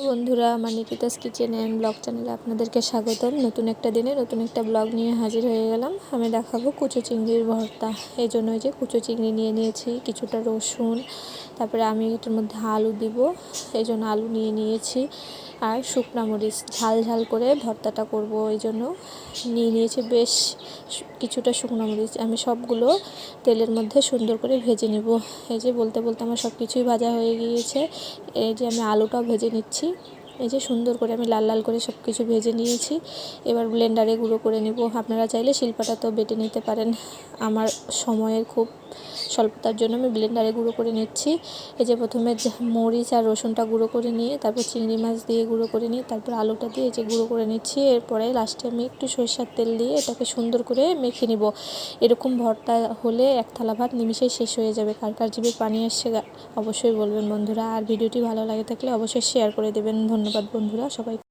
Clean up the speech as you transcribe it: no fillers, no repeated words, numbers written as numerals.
বন্ধুরা, আমার নিকিতাস kitchen and blog চ্যানেলে আপনাদেরকে স্বাগতম। নতুন একটা দিনে নতুন একটা ব্লগ নিয়ে হাজির হয়ে গেলাম। আমি দেখাবো কুচো চিংড়ির ভর্তা। এই জন্য যে কুচো চিংড়ি নিয়ে নিয়েছি, কিছুটা রসুন, তারপরে আমি এটার মধ্যে আলু দিব, এই জন্য আলু নিয়ে নিয়েছি, আর শুকনা মরিচ ঝাল ঝাল করে ভর্তাটা করব, এই জন্য নিয়ে নিয়েছি বেশ কিছুটা শুকনো মরিচ। আমি সবগুলো তেলের মধ্যে সুন্দর করে ভেজে নেব। এই যে বলতে বলতে আমার সব কিছুই ভাজা হয়ে গিয়েছে। এই যে আমি আলুটাও ভেজে নিচ্ছি। এই যে সুন্দর করে আমি লাল লাল করে সব কিছু ভেজে নিয়েছি। এবার ব্লেন্ডারে গুঁড়ো করে নেব। আপনারা চাইলে শিলপাটাতেও বেটে নিতে পারেন। আমার সময়ের খুব স্বল্পতার জন্য আমি ব্লেন্ডারে গুঁড়ো করে নিচ্ছি। এই যে প্রথমে মরিচ আর রসুনটা গুঁড়ো করে নিয়ে, তারপর চিংড়ি মাছ দিয়ে গুঁড়ো করে নিয়ে, তারপর আলুটা দিয়ে এই যে গুঁড়ো করে নিচ্ছি। এরপরে লাস্টে আমি একটু সরষের তেল দিয়ে এটাকে সুন্দর করে মেখে নিব। এরকম ভর্তা হলে এক থালা ভাত নিমিশেই শেষ হয়ে যাবে। কার কার জিভে পানি আসছে অবশ্যই বলবেন বন্ধুরা। আর ভিডিওটি ভালো লাগে থাকলে অবশ্যই শেয়ার করে দেবেন। ধন্যবাদ বন্ধুরা, সবাই।